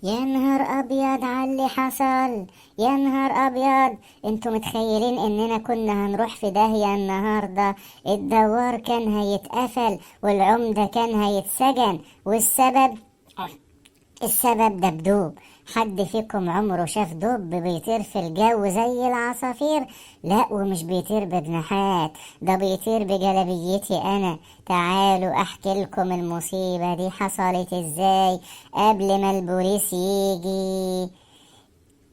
يا نهار ابيض على اللي حصل. يا نهار ابيض. انتوا متخيلين اننا كنا هنروح في داهية النهاردة؟ الدوار كان هيتقفل والعمدة كان هيتسجن، والسبب دبدوب. حد فيكم عمره شاف دب بيطير في الجو زي العصافير؟ لا، ومش بيطير بجناحات، ده بيطير بجلبيتي انا. تعالوا احكي لكم المصيبة دي حصلت ازاي قبل ما البوليس يجي.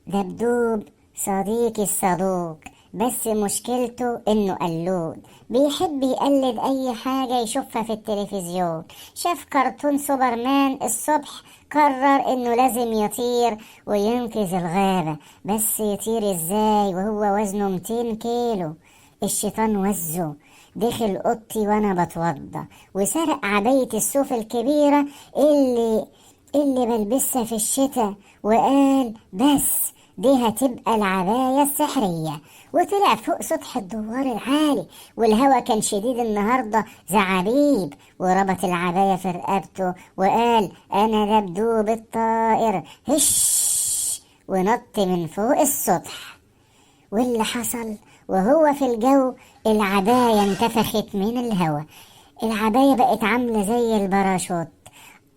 دبدوب صديقي الصدوق، بس مشكلته انه قلود، بيحب يقلد اي حاجة يشوفها في التلفزيون. شاف كرتون سوبرمان الصبح، قرر انه لازم يطير وينقذ الغابة. بس يطير ازاي وهو وزنه 200 كيلو؟ الشيطان وزه، دخل اوضتي وانا بتوضى وسرق عباية الصوف الكبيرة اللي بلبسها في الشتاء، وقال بس دي هتبقى العباية السحرية. وطلع فوق سطح الدوار العالي، والهوا كان شديد النهاردة زعابيب، وربط العباية في رقبته وقال أنا دبدوب الطائر، هش، ونط من فوق السطح. واللي حصل وهو في الجو، العباية انتفخت من الهوا، العباية بقت عاملة زي الباراشوت.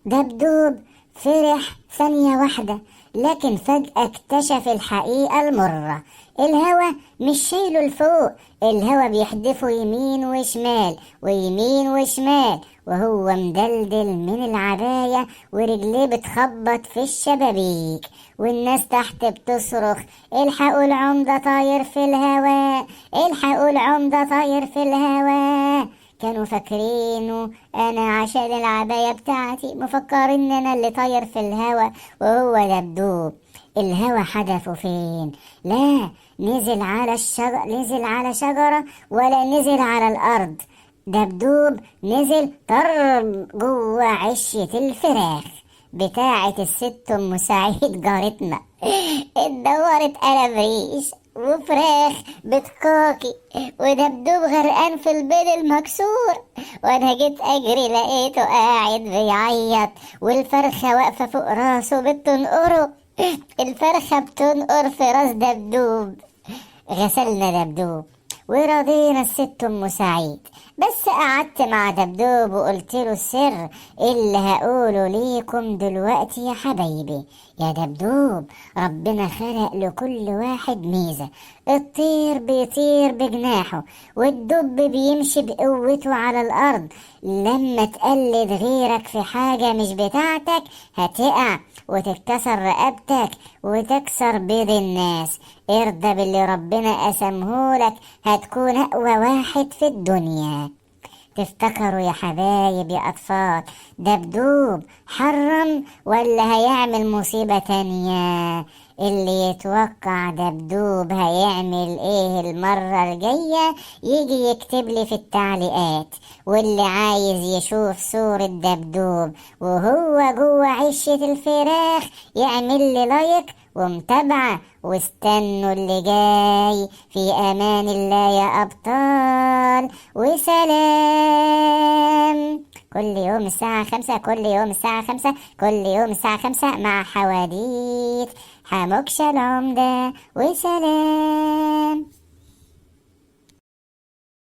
دبدوب فرح ثانية واحدة، لكن فجأة اكتشف الحقيقة المرة. الهوا مش شايله لفوق، الهوا بيحدفه يمين وشمال ويمين وشمال، وهو مدلدل من العباية ورجليه بتخبط في الشبابيك، والناس تحت بتصرخ الحقوا العمدة طاير في الهواء، الحقوا العمدة طاير في الهواء. كانوا فاكرينه انا عشان العباية بتاعتي، مفكرين ان انا اللي طاير في الهوا وهو دبدوب. الهوا حدفه فين؟ لا، نزل على شجرة ولا نزل على الارض. دبدوب نزل طر جوه عشة الفراخ بتاعة الست ام سعيد جارتنا. اتدورت قلم ريش وفراخ بتكاكي، ودبدوب غرقان في البيض المكسور. وانا جيت اجري لقيته قاعد بيعيط، والفرخة واقفة فوق راسه بتنقره. الفرخة بتنقر في راس دبدوب. غسلنا دبدوب ورضينا الست ام سعيد، بس قعدت مع دبدوب وقلت له السر اللي هقوله ليكم دلوقتي يا حبايبي. يا دبدوب، ربنا خلق لكل واحد ميزة. الطير بيطير بجناحه، والدب بيمشي بقوته على الارض. لما تقلد غيرك في حاجة مش بتاعتك هتقع وتتكسر رقبتك وتكسر بيض الناس. ارضى باللي ربنا قسمهولك، هتكون اقوى واحد في الدنيا. تفتكروا يا حبايب يا اطفال، دبدوب حرم ولا هيعمل مصيبة تانية؟ اللي يتوقع دبدوب هيعمل ايه المرة الجاية يجي يكتب لي في التعليقات. واللي عايز يشوف صورة دبدوب وهو جوه عشة الفراخ يعمل لي لايك ومتابعة، واستنوا اللي جاي. في امان الله يا ابطال، وسلام. كل يوم الساعة 5، كل يوم الساعة 5، كل يوم الساعة 5 مع حواديت حموكشة العمدة، وسلام.